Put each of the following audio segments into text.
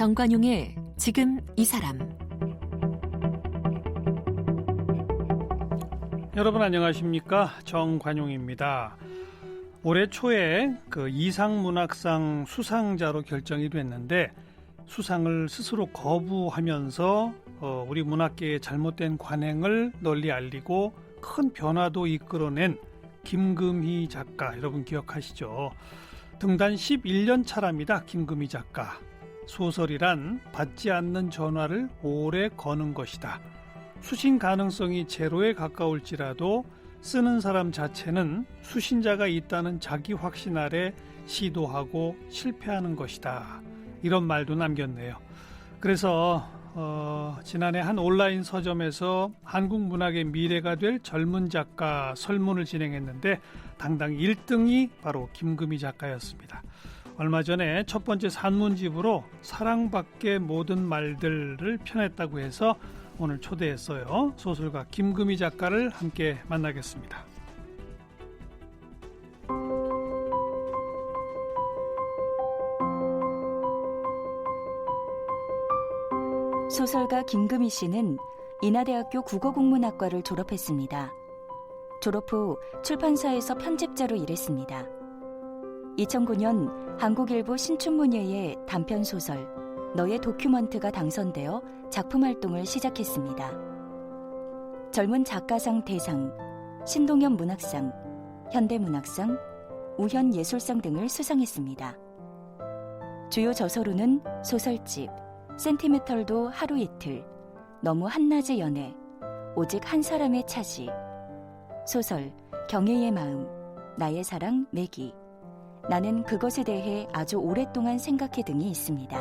정관용의 지금 이 사람. 여러분 안녕하십니까? 정관용입니다. 올해 초에 그 이상문학상 수상자로 결정이 됐는데 수상을 스스로 거부하면서 우리 문학계의 잘못된 관행을 널리 알리고 큰 변화도 이끌어낸 김금희 작가, 여러분 기억하시죠? 등단 11년 차랍니다. 김금희 작가. 소설이란 받지 않는 전화를 오래 거는 것이다. 수신 가능성이 제로에 가까울지라도 쓰는 사람 자체는 수신자가 있다는 자기 확신 아래 시도하고 실패하는 것이다. 이런 말도 남겼네요. 그래서 지난해 한 온라인 서점에서 한국 문학의 미래가 될 젊은 작가 설문을 진행했는데 당당 1등이 바로 김금희 작가였습니다. 얼마 전에 첫 번째 산문집으로 사랑밖의 모든 말들을 펴냈다고 해서 오늘 초대했어요. 소설가 김금희 작가를 함께 만나겠습니다. 소설가 김금희 씨는 인하대학교 국어국문학과를 졸업했습니다. 졸업 후 출판사에서 편집자로 일했습니다. 2009년 한국일보 신춘문예의 단편소설 너의 도큐먼트가 당선되어 작품 활동을 시작했습니다. 젊은 작가상 대상, 신동엽 문학상, 현대문학상, 우현예술상 등을 수상했습니다. 주요 저서로는 소설집, 센티메털도 하루 이틀, 너무 한낮의 연애, 오직 한 사람의 차지, 소설 경애의 마음, 나의 사랑 매기, 나는 그것에 대해 아주 오랫동안 생각해 등이 있습니다.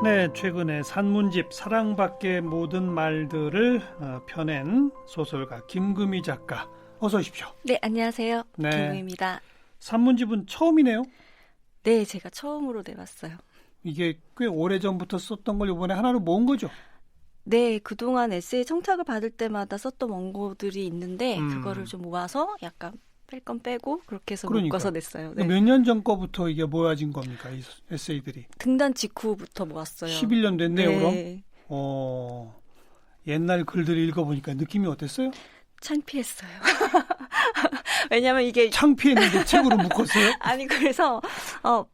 네, 최근에 산문집 사랑밖의 모든 말들을 펴낸 소설가 김금희 작가, 어서 오십시오. 네, 안녕하세요. 네. 김금희입니다. 산문집은 처음이네요? 네, 제가 처음으로 내봤어요. 이게 꽤 오래전부터 썼던 걸 이번에 하나로 모은 거죠? 네, 그동안 에세이 청탁을 받을 때마다 썼던 원고들이 있는데 그거를 좀 모아서 약간 뺄 건 빼고 그렇게 해서 묶어서 냈어요. 네. 몇 년 전 거부터 이게 모아진 겁니까? 이 에세이들이? 등단 직후부터 모았어요. 11년 됐네요, 네. 그럼? 옛날 글들을 읽어보니까 느낌이 어땠어요? 창피했어요. 왜냐면 이게 창피했는데 책으로 묶었어요? 아니 그래서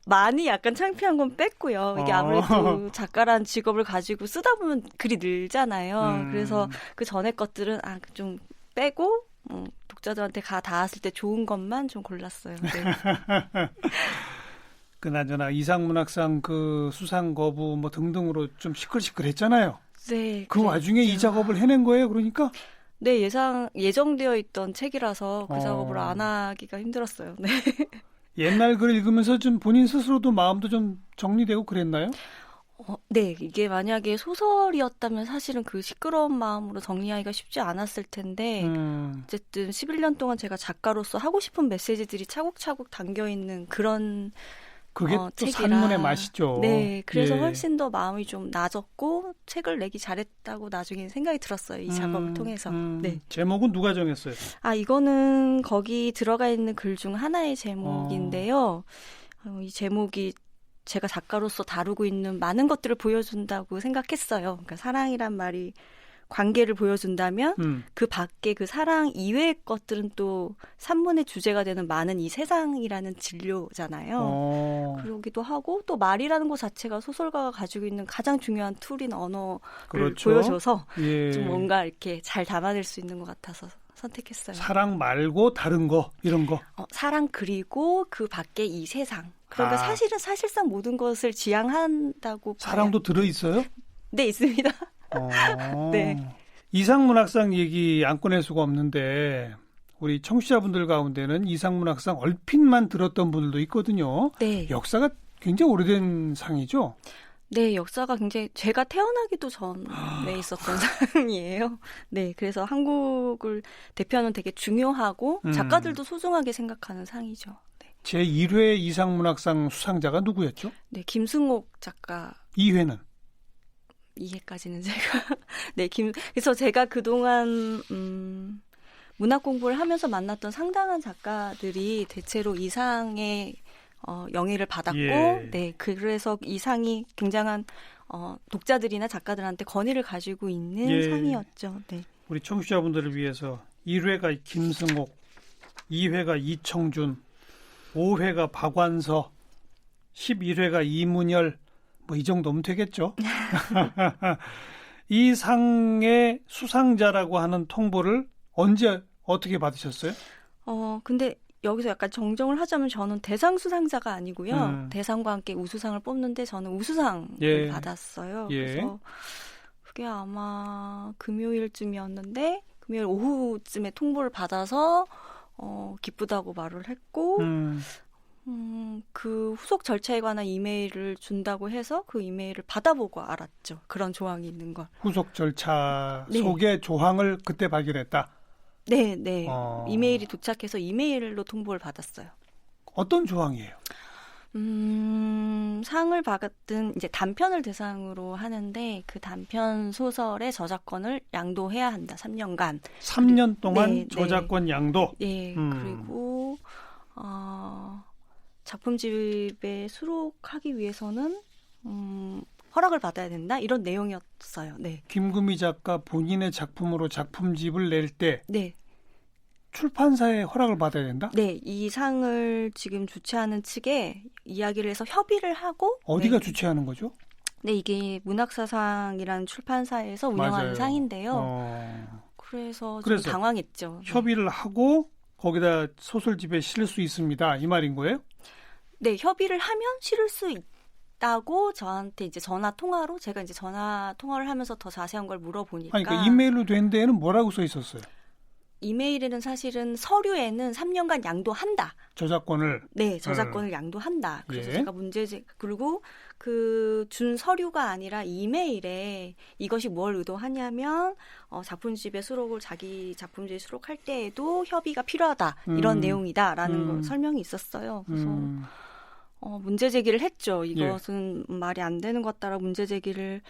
많이 약간 창피한 건 뺐고요. 이게 아무래도 작가라는 직업을 가지고 쓰다 보면 글이 늘잖아요. 그래서 그 전에 것들은 좀 빼고 독자들한테 닿았을 때 좋은 것만 좀 골랐어요. 네. 그나저나 이상문학상 그 수상 거부 뭐 등등으로 좀 시끌시끌했잖아요. 네. 그 와중에 이 작업을 해낸 거예요, 그러니까? 네, 예정되어 있던 책이라서 그 작업을 안 하기가 힘들었어요. 네. 옛날 글 읽으면서 좀 본인 스스로도 마음도 좀 정리되고 그랬나요? 네, 이게 만약에 소설이었다면 사실은 그 시끄러운 마음으로 정리하기가 쉽지 않았을 텐데 어쨌든 11년 동안 제가 작가로서 하고 싶은 메시지들이 차곡차곡 담겨있는 그런 그게 또 책이라. 산문의 맛이죠. 네, 그래서 예. 훨씬 더 마음이 좀 나아졌고 책을 내기 잘했다고 나중에 생각이 들었어요. 이 작업을 통해서. 네. 제목은 누가 정했어요? 이거는 거기 들어가 있는 글 중 하나의 제목인데요. 이 제목이 제가 작가로서 다루고 있는 많은 것들을 보여준다고 생각했어요. 그러니까 사랑이란 말이 관계를 보여준다면 그 밖에 그 사랑 이외의 것들은 또 산문의 주제가 되는 많은 이 세상이라는 진료잖아요. 그러기도 하고 또 말이라는 것 자체가 소설가가 가지고 있는 가장 중요한 툴인 언어를 그렇죠. 보여줘서 예. 좀 뭔가 이렇게 잘 담아낼 수 있는 것 같아서 선택했어요. 사랑 말고 다른 거 이런 거. 사랑 그리고 그 밖에 이 세상. 그러니까 사실상 모든 것을 지향한다고 봐요. 사랑도 들어있어요? 네, 있습니다. 네. 이상문학상 얘기 안 꺼낼 수가 없는데 우리 청취자분들 가운데는 이상문학상 얼핏만 들었던 분들도 있거든요. 네. 역사가 굉장히 오래된 상이죠? 네, 역사가 굉장히 제가 태어나기도 전에 있었던 상이에요. 네, 그래서 한국을 대표하는 되게 중요하고 작가들도 소중하게 생각하는 상이죠. 네. 제1회 이상문학상 수상자가 누구였죠? 네, 김승옥 작가. 2회는? 2회까지는 제가 네, 그래서 제가 그동안 문학 공부를 하면서 만났던 상당한 작가들이 대체로 이상의 영예를 받았고, 예. 네, 그래서 이 상이 굉장한 독자들이나 작가들한테 권위를 가지고 있는 예. 상이었죠. 네. 우리 청취자분들을 위해서 1회가 김승옥, 2회가 이청준, 5회가 박완서, 11회가 이문열, 뭐 이 정도면 되겠죠. 이 상의 수상자라고 하는 통보를 언제 어떻게 받으셨어요? 근데 여기서 약간 정정을 하자면 저는 대상 수상자가 아니고요. 대상과 함께 우수상을 뽑는데 저는 우수상을 예. 받았어요. 예. 그래서 그게 아마 금요일쯤이었는데 금요일 오후쯤에 통보를 받아서 기쁘다고 말을 했고 그 후속 절차에 관한 이메일을 준다고 해서 그 이메일을 받아보고 알았죠. 그런 조항이 있는 걸. 후속 절차 네. 속의 조항을 그때 발견했다. 네. 이메일이 도착해서 이메일로 통보를 받았어요. 어떤 조항이에요? 상을 받은 이제 단편을 대상으로 하는데 그 단편 소설의 저작권을 양도해야 한다. 3년간. 3년 동안 네, 저작권 양도. 네. 그리고 작품집에 수록하기 위해서는 허락을 받아야 된다. 이런 내용이었어요. 네. 김구미 작가 본인의 작품으로 작품집을 낼 때 네. 출판사의 허락을 받아야 된다? 네. 이 상을 지금 주최하는 측에 이야기를 해서 협의를 하고 어디가 네. 주최하는 거죠? 네, 이게 문학사상이라는 출판사에서 운영하는 맞아요. 상인데요. 그래서 좀 그래서 당황했죠. 협의를 하고 거기다 소설집에 실을 수 있습니다. 이 말인 거예요? 네, 협의를 하면 실을 수 있다고 저한테 이제 전화 통화로 제가 이제 전화 통화를 하면서 더 자세한 걸 물어보니까 아니, 그러니까 이메일로 된 데에는 뭐라고 써 있었어요? 이메일에는 사실은 서류에는 3년간 양도한다. 저작권을. 네, 저작권을 양도한다. 그래서 예. 제가 그리고 그 준 서류가 아니라 이메일에 이것이 뭘 의도하냐면 작품집에 수록을 자기 작품집에 수록할 때에도 협의가 필요하다. 이런 내용이다라는 거 설명이 있었어요. 그래서 문제 제기를 했죠. 이것은 말이 안 되는 것 같다라고 문제 제기를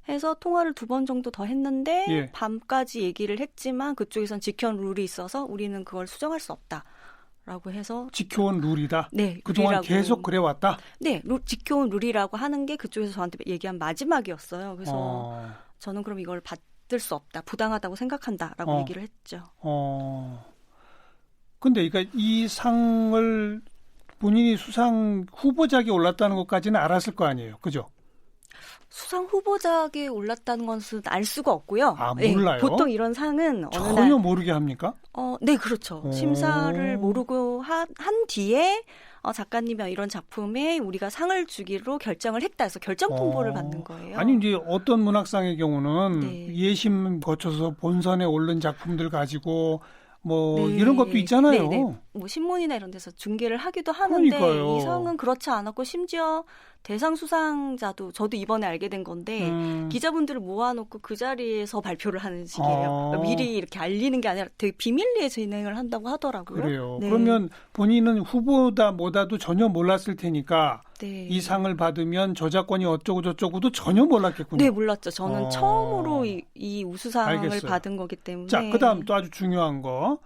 해서 통화를 2번 정도 더 했는데 예. 밤까지 얘기를 했지만 그쪽에선 지켜온 룰이 있어서 우리는 그걸 수정할 수 없다라고 해서 지켜온 룰이다. 네, 그동안 룰이라고. 계속 그래왔다. 네, 지켜온 룰이라고 하는 게 그쪽에서 저한테 얘기한 마지막이었어요. 그래서 저는 그럼 이걸 받을 수 없다, 부당하다고 생각한다라고 얘기를 했죠. 근데 그러니까 이 상을 본인이 수상 후보작에 올랐다는 것까지는 알았을 거 아니에요. 그죠? 수상 후보작에 올랐다는 것은 알 수가 없고요. 아, 몰라요? 네, 보통 이런 상은 어느 전혀 날 모르게 합니까? 네, 그렇죠. 심사를 모르고 한 뒤에 작가님이 이런 작품에 우리가 상을 주기로 결정을 했다 해서 결정 통보를 받는 거예요. 아니 이제 어떤 문학상의 경우는 네. 예심 거쳐서 본선에 오른 작품들 가지고 뭐 네. 이런 것도 있잖아요. 네. 뭐 신문이나 이런 데서 중계를 하기도 하는데 그러니까요. 이 상은 그렇지 않았고 심지어 대상 수상자도 저도 이번에 알게 된 건데 기자분들을 모아놓고 그 자리에서 발표를 하는 식이에요. 그러니까 미리 이렇게 알리는 게 아니라 되게 비밀리에 진행을 한다고 하더라고요. 그래요. 네. 그러면 본인은 후보다 뭐다도 전혀 몰랐을 테니까 네. 이 상을 받으면 저작권이 어쩌고 저쩌고도 전혀 몰랐겠군요. 네, 몰랐죠. 저는 처음으로 이 우수상을 알겠어요. 받은 거기 때문에. 자, 그다음 또 아주 중요한 거.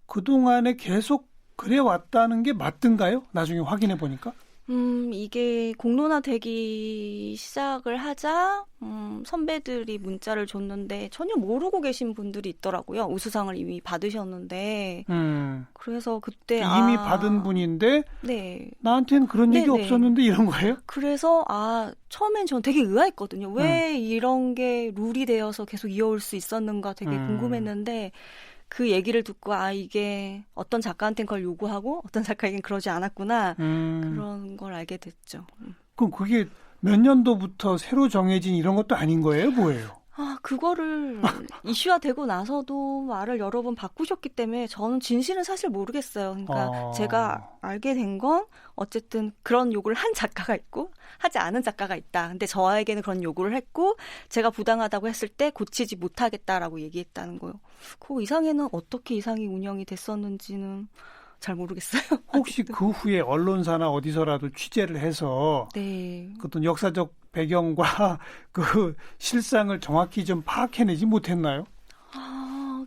그동안에 계속 그래왔다는 게 맞던가요? 나중에 확인해 보니까. 이게 공론화되기 시작을 하자 선배들이 문자를 줬는데 전혀 모르고 계신 분들이 있더라고요. 우수상을 이미 받으셨는데. 그래서 그때 이미 받은 분인데 네. 나한테는 그런 얘기 네네. 없었는데 이런 거예요? 그래서 처음엔 저는 되게 의아했거든요. 왜 이런 게 룰이 되어서 계속 이어올 수 있었는가 되게 궁금했는데 그 얘기를 듣고 이게 어떤 작가한테는 그걸 요구하고 어떤 작가에겐 그러지 않았구나 그런 걸 알게 됐죠. 그럼 그게 몇 년도부터 새로 정해진 이런 것도 아닌 거예요? 뭐예요? 그거를 이슈화되고 나서도 말을 여러 번 바꾸셨기 때문에 저는 진실은 사실 모르겠어요. 그러니까 제가 알게 된 건 어쨌든 그런 요구를 한 작가가 있고 하지 않은 작가가 있다. 근데 저에게는 그런 요구를 했고 제가 부당하다고 했을 때 고치지 못하겠다라고 얘기했다는 거예요. 그 이상에는 어떻게 이 상이 운영이 됐었는지는 잘 모르겠어요. 혹시 그 후에 언론사나 어디서라도 취재를 해서 네. 그 어떤 역사적 배경과 그 실상을 정확히 좀 파악해내지 못했나요?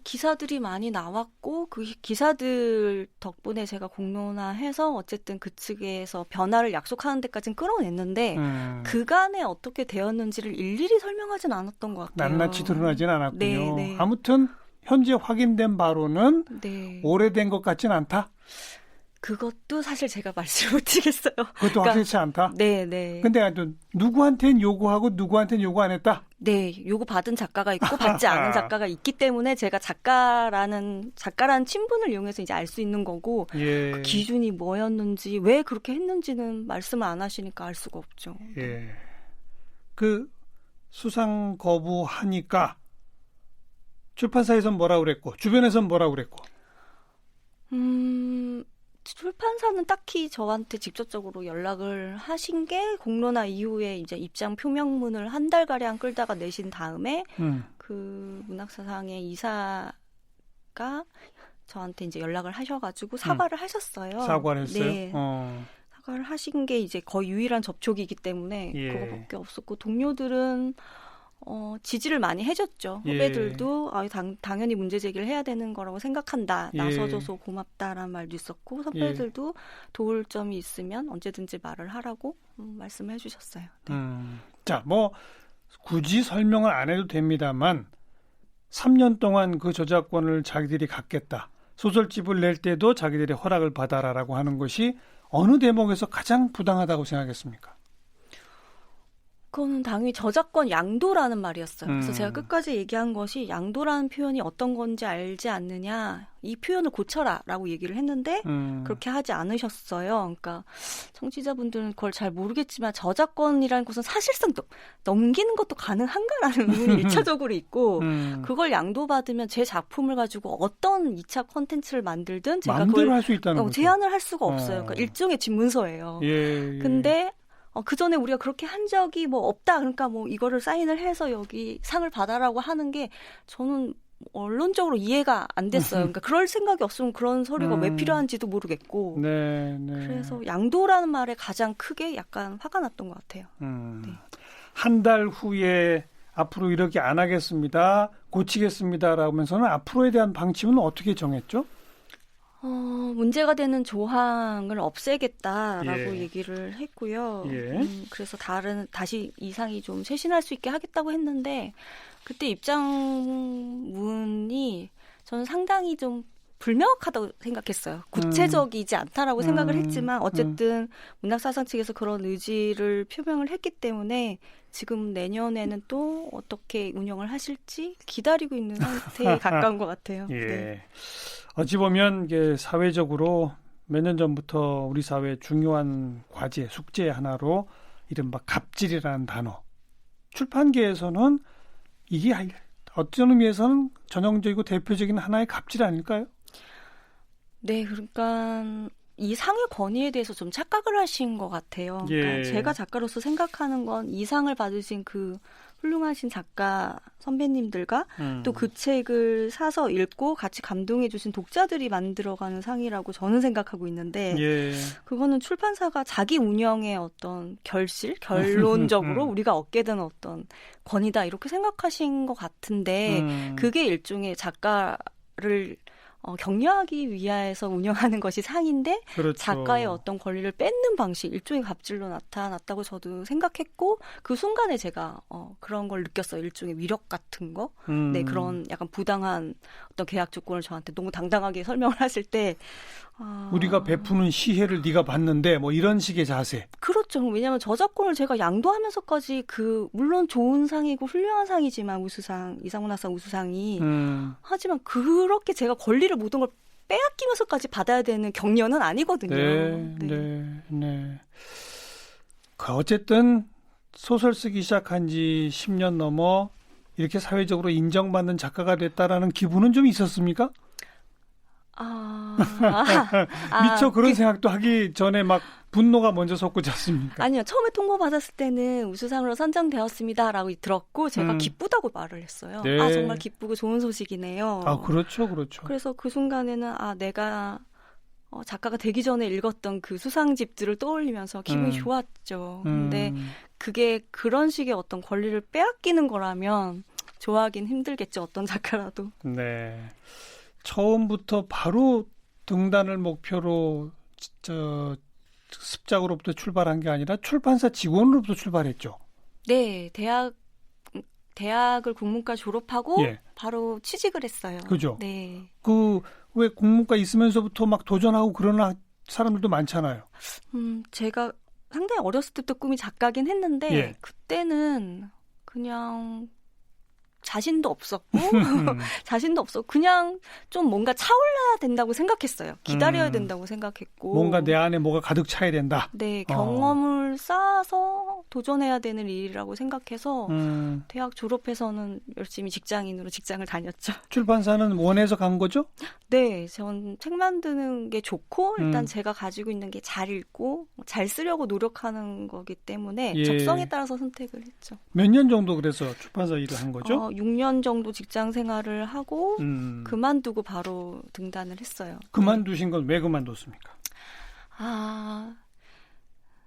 기사들이 많이 나왔고 그 기사들 덕분에 제가 공론화해서 어쨌든 그 측에서 변화를 약속하는 데까지는 끌어냈는데 그간에 어떻게 되었는지를 일일이 설명하진 않았던 것 같아요. 낱낱이 드러나진 않았군요. 네, 네. 아무튼 현재 확인된 바로는 네. 오래된 것 같진 않다. 그것도 사실 제가 말씀을 못 드리겠어요. 그것도 확실치 않다. 네, 네. 근데 누구한테는 요구하고 누구한테는 요구 안 했다? 네, 요구 받은 작가가 있고 받지 않은 작가가 있기 때문에 제가 작가라는 친분을 이용해서 이제 알 수 있는 거고 예. 그 기준이 뭐였는지 왜 그렇게 했는지는 말씀을 안 하시니까 알 수가 없죠. 예. 그 수상 거부하니까 출판사에서는 뭐라 그랬고 주변에서는 뭐라 그랬고. 출판사는 딱히 저한테 직접적으로 연락을 하신 게 공론화 이후에 이제 입장 표명문을 한 달가량 끌다가 내신 다음에 그 문학사상의 이사가 저한테 이제 연락을 하셔가지고 사과를 하셨어요. 사과를 했어요? 네. 사과를 하신 게 이제 거의 유일한 접촉이기 때문에 예. 그거밖에 없었고 동료들은 지지를 많이 해줬죠. 예. 후배들도 당연히 문제 제기를 해야 되는 거라고 생각한다. 예. 나서줘서 고맙다라는 말도 있었고 선배들도 도울 점이 있으면 언제든지 말을 하라고 말씀을 해주셨어요. 네. 자, 뭐 굳이 설명을 안 해도 됩니다만 3년 동안 그 저작권을 자기들이 갖겠다. 소설집을 낼 때도 자기들의 허락을 받아라라고 하는 것이 어느 대목에서 가장 부당하다고 생각했습니까? 그거는 당연히 저작권 양도라는 말이었어요. 그래서 제가 끝까지 얘기한 것이 양도라는 표현이 어떤 건지 알지 않느냐. 이 표현을 고쳐라라고 얘기를 했는데 그렇게 하지 않으셨어요. 그러니까 청취자분들은 그걸 잘 모르겠지만 저작권이라는 것은 사실상 넘기는 것도 가능한가라는 의문이 1차적으로 있고 그걸 양도받으면 제 작품을 가지고 어떤 2차 콘텐츠를 만들든 제가 마음대로 그걸 할 수 있다는 거죠. 제한을 할 수가 없어요. 그러니까 일종의 집문서예요. 예. 근데 그 전에 우리가 그렇게 한 적이 뭐 없다. 그러니까 뭐 이거를 사인을 해서 여기 상을 받아라고 하는 게 저는 언론적으로 이해가 안 됐어요. 그러니까 그럴 생각이 없으면 그런 서류가 왜 필요한지도 모르겠고. 네, 네. 그래서 양도라는 말에 가장 크게 약간 화가 났던 것 같아요. 네. 한 달 후에 앞으로 이렇게 안 하겠습니다. 고치겠습니다라고 하면서는 앞으로에 대한 방침은 어떻게 정했죠? 문제가 되는 조항을 없애겠다라고 예. 얘기를 했고요. 예. 그래서 다시 이상이 좀 쇄신할 수 있게 하겠다고 했는데 그때 입장문이 저는 상당히 좀 불명확하다고 생각했어요. 구체적이지 않다라고 생각을 했지만 어쨌든 문학사상 측에서 그런 의지를 표명을 했기 때문에 지금 내년에는 또 어떻게 운영을 하실지 기다리고 있는 상태에 가까운 것 같아요. 예. 네. 어찌 보면 이게 사회적으로 몇 년 전부터 우리 사회의 중요한 과제, 숙제 하나로 이른바 갑질이라는 단어. 출판계에서는 이게 어떤 의미에서는 전형적이고 대표적인 하나의 갑질 아닐까요? 네, 그러니까 이 상의 권위에 대해서 좀 착각을 하신 것 같아요. 그러니까 예. 제가 작가로서 생각하는 건 이 상을 받으신 그 훌륭하신 작가 선배님들과 또 그 책을 사서 읽고 같이 감동해 주신 독자들이 만들어가는 상이라고 저는 생각하고 있는데 예. 그거는 출판사가 자기 운영의 어떤 결론적으로 우리가 얻게 되는 어떤 권위다 이렇게 생각하신 것 같은데 그게 일종의 작가를 격려하기 위해서 운영하는 것이 상인데 그렇죠. 작가의 어떤 권리를 뺏는 방식, 일종의 갑질로 나타났다고 저도 생각했고 그 순간에 제가 그런 걸 느꼈어요. 일종의 위력 같은 거. 네, 그런 약간 부당한 어떤 계약 조건을 저한테 너무 당당하게 설명을 하실 때 우리가 베푸는 시혜를 네가 받는데 뭐 이런 식의 자세. 그렇죠. 왜냐하면 저작권을 제가 양도하면서까지 물론 좋은 상이고 훌륭한 상이지만 우수상, 이상문학상 우수상이 하지만 그렇게 제가 권리를 모든 걸 빼앗기면서까지 받아야 되는 격려는 아니거든요. 네, 네, 네. 어쨌든 소설 쓰기 시작한 지 10년 넘어 이렇게 사회적으로 인정받는 작가가 됐다라는 기분은 좀 있었습니까? 미처 그런 생각도 하기 전에 막 분노가 먼저 솟구쳤습니까? 아니요. 처음에 통보받았을 때는 우수상으로 선정되었습니다라고 들었고 제가 기쁘다고 말을 했어요. 네. 정말 기쁘고 좋은 소식이네요. 그렇죠. 그렇죠. 그래서 그 순간에는 내가 작가가 되기 전에 읽었던 그 수상집들을 떠올리면서 기분이 좋았죠. 근데 그게 그런 식의 어떤 권리를 빼앗기는 거라면 좋아하긴 힘들겠죠. 어떤 작가라도. 네. 처음부터 바로 등단을 목표로 습작으로부터 출발한 게 아니라 출판사 직원으로부터 출발했죠. 네, 대학을 국문과 졸업하고 예. 바로 취직을 했어요. 그죠? 네. 왜 국문과 있으면서부터 막 도전하고 그러나 사람들도 많잖아요. 제가 상당히 어렸을 때부터 꿈이 작가긴 했는데 예. 그때는 그냥 자신도 없었고 그냥 좀 뭔가 차올라야 된다고 생각했어요. 기다려야 된다고 생각했고 뭔가 내 안에 뭐가 가득 차야 된다. 네, 경험을 쌓아서 도전해야 되는 일이라고 생각해서 대학 졸업해서는 열심히 직장인으로 직장을 다녔죠. 출판사는 원해서 간 거죠? 네, 전 책 만드는 게 좋고 일단 제가 가지고 있는 게 잘 읽고 잘 쓰려고 노력하는 거기 때문에 예. 적성에 따라서 선택을 했죠. 몇 년 정도 그래서 출판사 일을 한 거죠? 6년 정도 직장 생활을 하고 그만두고 바로 등단을 했어요. 그만두신 건 왜 그만뒀습니까?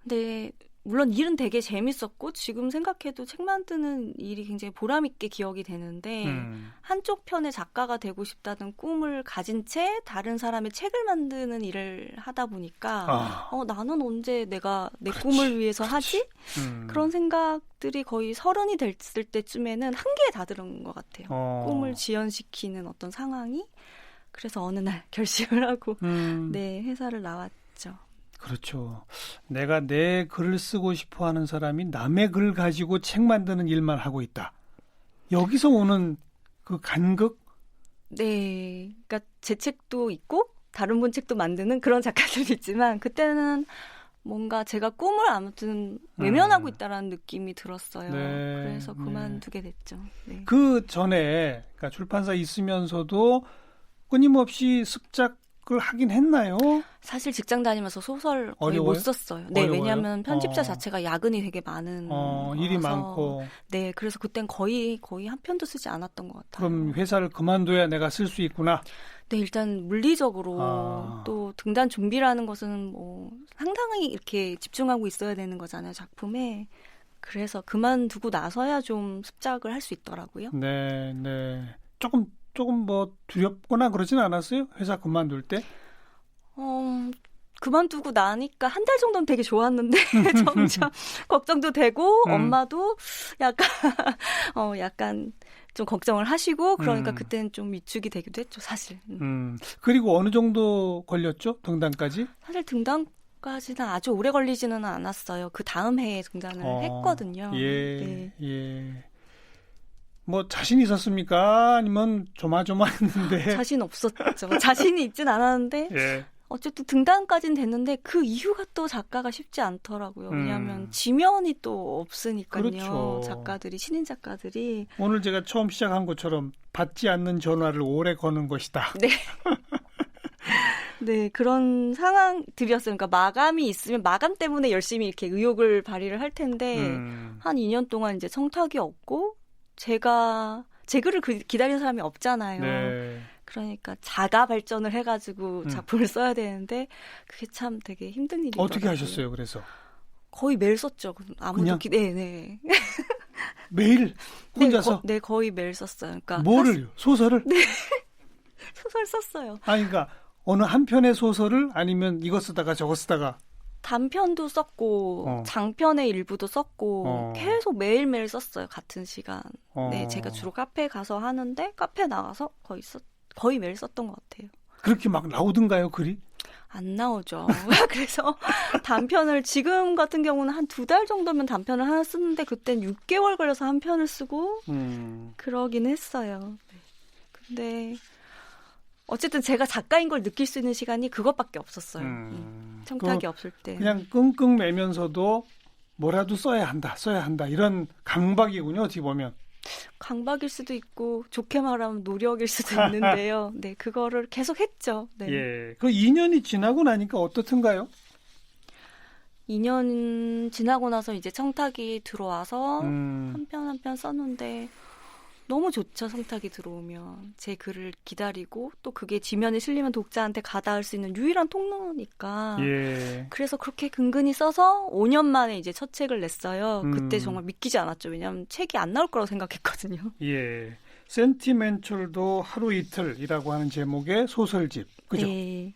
네. 물론 일은 되게 재밌었고 지금 생각해도 책 만드는 일이 굉장히 보람 있게 기억이 되는데 한쪽 편의 작가가 되고 싶다는 꿈을 가진 채 다른 사람의 책을 만드는 일을 하다 보니까 나는 언제 내가 내 그렇지. 꿈을 위해서 하지? 그런 생각들이 거의 30이 됐을 때쯤에는 한계에 다다른 것 같아요. 꿈을 지연시키는 어떤 상황이. 그래서 어느 날 결심을 하고 네, 회사를 나왔죠. 그렇죠. 내가 내 글을 쓰고 싶어 하는 사람이 남의 글 가지고 책 만드는 일만 하고 있다. 여기서 오는 그 간극? 네. 그러니까 제 책도 있고 다른 분 책도 만드는 그런 작가들도 있지만 그때는 뭔가 제가 꿈을 아무튼 외면하고 있다라는 느낌이 들었어요. 네, 그래서 그만두게 됐죠. 네. 그 전에 그러니까 출판사 있으면서도 끊임없이 습작을 하긴 했나요? 사실 직장 다니면서 소설 거의 어려워요? 못 썼어요. 네, 어려워요? 왜냐하면 편집자 자체가 야근이 되게 많은 일이 거라서. 많고. 네, 그래서 그땐 거의 한 편도 쓰지 않았던 것 같아요. 그럼 회사를 그만둬야 내가 쓸 수 있구나. 네, 일단 물리적으로 또 등단 준비라는 것은 뭐 상당히 이렇게 집중하고 있어야 되는 거잖아요, 작품에. 그래서 그만두고 나서야 좀 습작을 할 수 있더라고요. 네, 네. 조금 뭐 두렵거나 그러진 않았어요? 회사 그만둘 때? 그만두고 나니까 한 달 정도는 되게 좋았는데 점점 걱정도 되고 엄마도 약간 좀 걱정을 하시고 그러니까 그때는 좀 위축이 되기도 했죠, 사실. 그리고 어느 정도 걸렸죠? 등단까지? 사실 등단까지는 아주 오래 걸리지는 않았어요. 그 다음 해에 등단을 했거든요. 예, 네. 예. 뭐 자신 있었습니까? 아니면 조마조마했는데? 자신 없었죠. 자신이 있진 않았는데 예. 어쨌든 등단까지는 됐는데 그 이후가 또 작가가 쉽지 않더라고요. 왜냐하면 지면이 또 없으니까요. 그렇죠. 작가들이, 신인 작가들이. 오늘 제가 처음 시작한 것처럼 받지 않는 전화를 오래 거는 것이다. 네. 네, 그런 상황들이었어요. 그러니까 마감이 있으면 마감 때문에 열심히 이렇게 의욕을 발휘를 할 텐데 한 2년 동안 이제 청탁이 없고 제가 제 글을 기다리는 사람이 없잖아요. 네. 그러니까 자가 발전을 해가지고 작품을 써야 되는데 그게 참 되게 힘든 일이더라고요. 어떻게 하셨어요? 그래서 거의 매일 썼죠. 아무도 네네. 매일 혼자서? 네, 거의 매일 썼어요. 그러니까 뭐를요? 소설을? 네, 소설 썼어요. 그러니까 어느 한 편의 소설을 아니면 이거 쓰다가 저거 쓰다가 단편도 썼고 장편의 일부도 썼고 계속 매일매일 썼어요. 같은 시간. 네, 제가 주로 카페에 가서 하는데 카페 나가서 거의 매일 썼던 것 같아요. 그렇게 막 나오던가요, 글이? 안 나오죠. 그래서 단편을 지금 같은 경우는 한 2달 정도면 단편을 하나 쓰는데 그땐 6개월 걸려서 한 편을 쓰고 그러긴 했어요. 네. 근데 어쨌든 제가 작가인 걸 느낄 수 있는 시간이 그것밖에 없었어요. 청탁이 없을 때. 그냥 끙끙 매면서도 뭐라도 써야 한다 이런 강박이군요, 어떻게 보면. 강박일 수도 있고 좋게 말하면 노력일 수도 있는데요. 네, 그거를 계속 했죠. 네. 예. 그 2년이 지나고 나니까 어떻든가요? 2년 지나고 나서 이제 청탁이 들어와서 한 편 한 편 썼는데 너무 좋죠. 성탁이 들어오면 제 글을 기다리고 또 그게 지면에 실리면 독자한테 가닿을 수 있는 유일한 통로니까. 예. 그래서 그렇게 근근히 써서 5년 만에 이제 첫 책을 냈어요. 그때 정말 믿기지 않았죠. 왜냐하면 책이 안 나올 거라고 생각했거든요. 예. 센티멘털도 하루 이틀이라고 하는 제목의 소설집. 그죠? 네.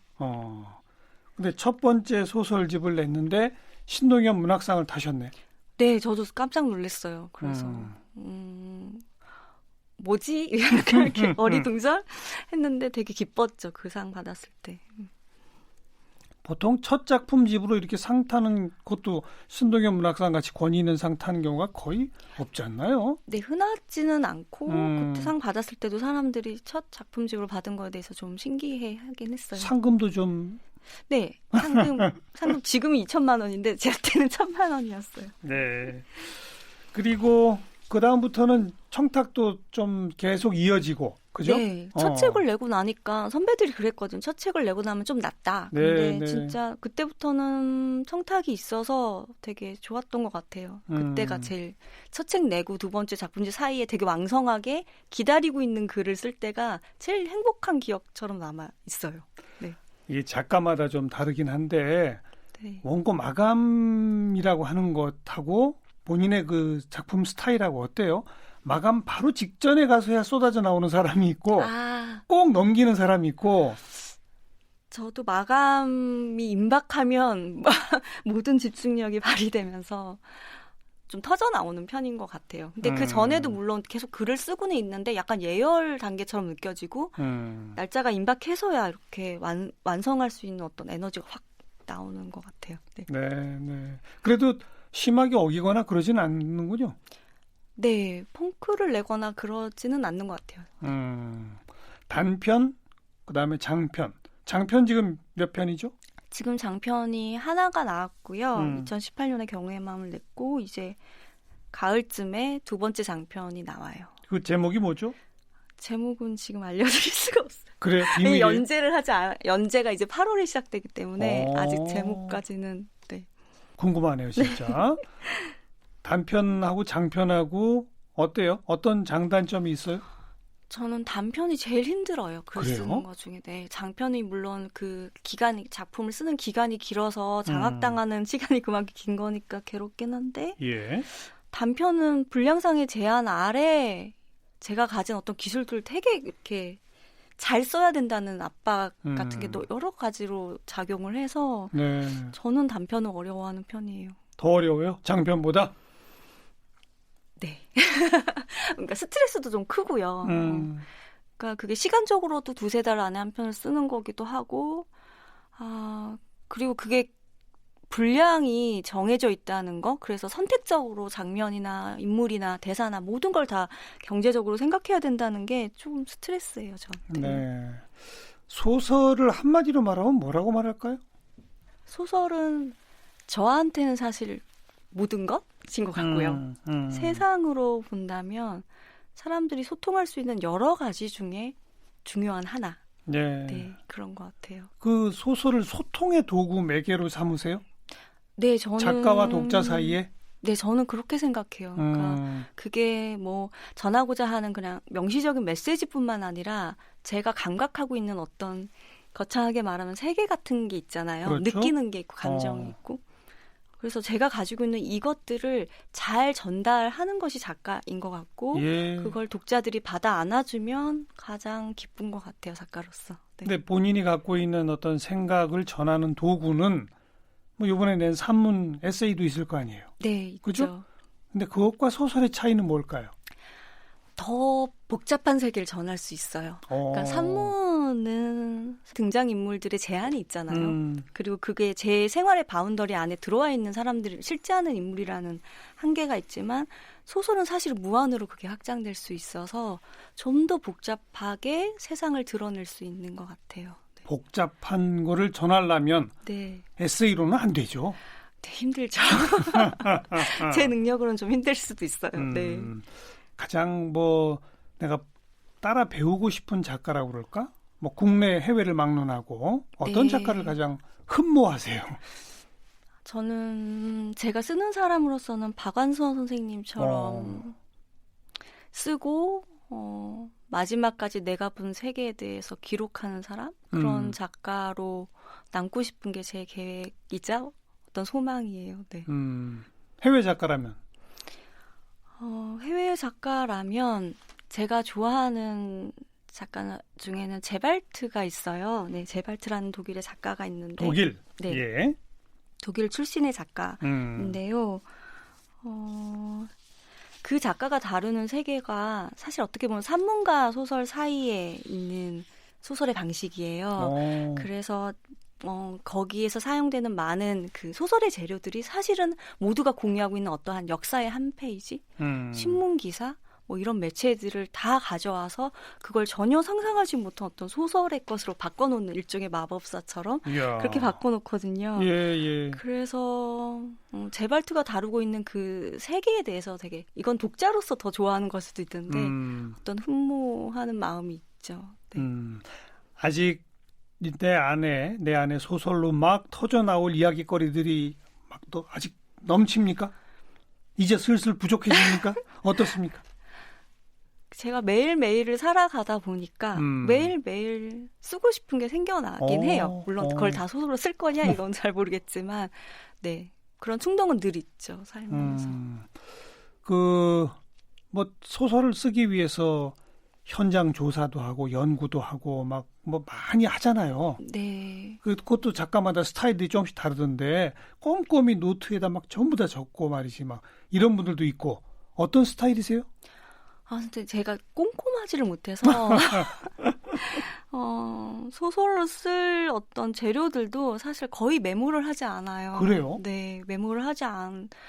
근데 첫 번째 소설집을 냈는데 신동엽 문학상을 타셨네. 네, 저도 깜짝 놀랐어요. 그래서 뭐지? 이렇게 어리둥절 했는데 되게 기뻤죠. 그 상 받았을 때. 보통 첫 작품집으로 이렇게 상 타는 것도 신동엽 문학상 같이 권위 있는 상 타는 경우가 거의 없지 않나요? 네, 흔하지는 않고 그때 상 받았을 때도 사람들이 첫 작품집으로 받은 거에 대해서 좀 신기해하긴 했어요. 상금도 좀. 네, 상금 지금은 2천만 원인데 제 때는 1,000만 원이었어요. 네. 그리고 그 다음부터는 청탁도 좀 계속 이어지고, 그죠? 네, 첫 책을 내고 나니까 선배들이 그랬거든. 첫 책을 내고 나면 좀 낫다. 네, 근데 네. 진짜 그때부터는 청탁이 있어서 되게 좋았던 것 같아요. 그때가 제일 첫 책 내고 두 번째 작품집 사이에 되게 왕성하게 기다리고 있는 글을 쓸 때가 제일 행복한 기억처럼 남아 있어요. 네. 이게 작가마다 좀 다르긴 한데 네. 원고 마감이라고 하는 것하고 본인의 그 작품 스타일하고 어때요? 마감 바로 직전에 가서야 쏟아져 나오는 사람이 있고 꼭 넘기는 사람이 있고. 저도 마감이 임박하면 모든 집중력이 발휘되면서 좀 터져 나오는 편인 것 같아요. 근데 그 전에도 물론 계속 글을 쓰고는 있는데 약간 예열 단계처럼 느껴지고 날짜가 임박해서야 이렇게 완성할 수 있는 어떤 에너지가 확 나오는 것 같아요. 네. 네. 그래도 심하게 어기거나 그러지는 않는군요. 네, 펑크를 내거나 그러지는 않는 것 같아요. 단편, 그다음에 장편. 장편 지금 몇 편이죠? 지금 장편이 하나가 나왔고요. 2018년에 경우의 마음을 냈고 이제 가을쯤에 두 번째 장편이 나와요. 그 제목이 뭐죠? 제목은 지금 알려드릴 수가 없어요. 그래, 비밀이에요? 연재가 이제 8월에 시작되기 때문에 아직 제목까지는 궁금하네요, 진짜. 단편하고 장편하고 어때요? 어떤 장단점이 있어요? 저는 단편이 제일 힘들어요. 글 그래요? 쓰는 것 중에. 네, 장편이 물론 그 작품을 쓰는 기간이 길어서 장악당하는 시간이 그만큼 긴 거니까 괴롭긴 한데 예. 단편은 분량상의 제한 아래 제가 가진 어떤 기술들을 되게 이렇게 잘 써야 된다는 압박 같은 게 또 여러 가지로 작용을 해서 네. 저는 단편을 어려워하는 편이에요. 더 어려워요? 장편보다? 네. 그러니까 스트레스도 좀 크고요. 그러니까 그게 시간적으로도 2-3달 안에 한 편을 쓰는 거기도 하고, 그리고 그게 분량이 정해져 있다는 거. 그래서 선택적으로 장면이나 인물이나 대사나 모든 걸 다 경제적으로 생각해야 된다는 게 좀 스트레스예요, 저한테. 네. 소설을 한마디로 말하면 뭐라고 말할까요? 소설은 저한테는 사실 모든 것인 것 같고요. 세상으로 본다면 사람들이 소통할 수 있는 여러 가지 중에 중요한 하나. 네, 그런 것 같아요. 그 소설을 소통의 도구 매개로 삼으세요? 네, 저는 작가와 독자 사이에? 네, 저는 그렇게 생각해요. 그러니까 그게 뭐 전하고자 하는 그냥 명시적인 메시지뿐만 아니라 제가 감각하고 있는 어떤 거창하게 말하면 세계 같은 게 있잖아요. 그렇죠? 느끼는 게 있고 감정이 있고. 그래서 제가 가지고 있는 이것들을 잘 전달하는 것이 작가인 것 같고 그걸 독자들이 받아 안아주면 가장 기쁜 것 같아요. 작가로서. 네. 근데 본인이 갖고 있는 어떤 생각을 전하는 도구는 뭐 이번에 낸 산문 에세이도 있을 거 아니에요. 네, 있죠. 그죠? 근데 그것과 소설의 차이는 뭘까요? 더 복잡한 세계를 전할 수 있어요. 그러니까 산문은 등장인물들의 제한이 있잖아요. 그리고 그게 제 생활의 바운더리 안에 들어와 있는 사람들을 실제하는 인물이라는 한계가 있지만 소설은 사실 무한으로 그게 확장될 수 있어서 좀 더 복잡하게 세상을 드러낼 수 있는 것 같아요. 네. 복잡한 거를 전하려면 에세이로는 안 되죠. 네, 힘들죠. 제 능력으로는 좀 힘들 수도 있어요. 네. 가장 내가 따라 배우고 싶은 작가라고 그럴까? 뭐 국내 해외를 막론하고 어떤 작가를 가장 흠모하세요? 저는 제가 쓰는 사람으로서는 박완서 선생님처럼 쓰고 마지막까지 내가 본 세계에 대해서 기록하는 사람? 그런 작가로 남고 싶은 게 제 계획이자 어떤 소망이에요. 네. 해외 작가라면? 해외 작가라면 제가 좋아하는 작가 중에는 제발트가 있어요. 네, 제발트라는 독일의 작가가 있는데 독일? 네. 예. 독일 출신의 작가인데요. 그 작가가 다루는 세계가 사실 어떻게 보면 산문과 소설 사이에 있는 소설의 방식이에요. 그래서 거기에서 사용되는 많은 그 소설의 재료들이 사실은 모두가 공유하고 있는 어떠한 역사의 한 페이지, 신문 기사, 뭐 이런 매체들을 다 가져와서 그걸 전혀 상상하지 못한 어떤 소설의 것으로 바꿔놓는 일종의 마법사처럼 이야. 그렇게 바꿔놓거든요. 예. 그래서 제발트가 다루고 있는 그 세계에 대해서 되게 이건 독자로서 더 좋아하는 걸 수도 있던데 어떤 흠모하는 마음이 있죠. 네. 아직 내 안에 소설로 막 터져 나올 이야기거리들이 막 또 아직 넘칩니까? 이제 슬슬 부족해집니까? 어떻습니까? 제가 매일매일을 살아가다 보니까 매일매일 쓰고 싶은 게 생겨나긴 해요. 물론 그걸 다 소설로 쓸 거냐 이건 잘 모르겠지만 네, 그런 충동은 늘 있죠. 살면서. 뭐 소설을 쓰기 위해서 현장 조사도 하고 연구도 하고 막 뭐 많이 하잖아요. 네. 그것도 작가마다 스타일이 조금씩 다르던데 꼼꼼히 노트에다 막 전부 다 적고 말이지 막 이런 분들도 있고 어떤 스타일이세요? 근데 제가 꼼꼼하지를 못해서 소설로 쓸 어떤 재료들도 사실 거의 메모를 하지 않아요. 그래요? 네, 메모를 하지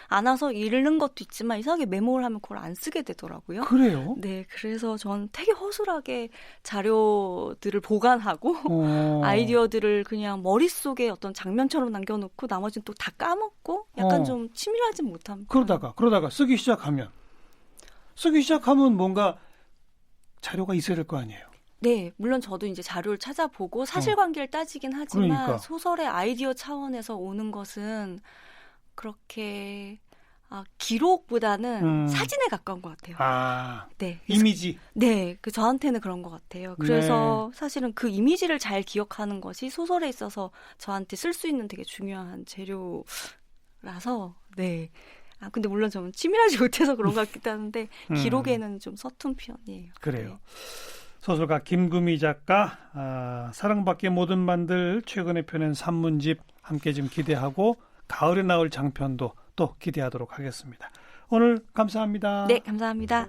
않아서 읽는 것도 있지만 이상하게 메모를 하면 그걸 안 쓰게 되더라고요. 그래요? 네, 그래서 전 되게 허술하게 자료들을 보관하고 아이디어들을 그냥 머릿속에 어떤 장면처럼 남겨놓고 나머지는 또 다 까먹고 약간 좀 치밀하지 못한 그러다가 쓰기 시작하면 뭔가 자료가 있어야 될 거 아니에요. 네, 물론 저도 이제 자료를 찾아보고 사실관계를 따지긴 하지만 그러니까. 소설의 아이디어 차원에서 오는 것은 그렇게 기록보다는 사진에 가까운 것 같아요. 네. 이미지. 네, 저한테는 그런 것 같아요. 그래서 사실은 그 이미지를 잘 기억하는 것이 소설에 있어서 저한테 쓸 수 있는 되게 중요한 재료라서 네. 근데 물론 저는 치밀하지 못해서 그런 것 같기도 하는데 기록에는 좀 서툰 편이에요. 그래요. 네. 소설가 김금희 작가 사랑받기에 모든 만들 최근에 펴낸 산문집 함께 좀 기대하고 가을에 나올 장편도 또 기대하도록 하겠습니다. 오늘 감사합니다. 네, 감사합니다.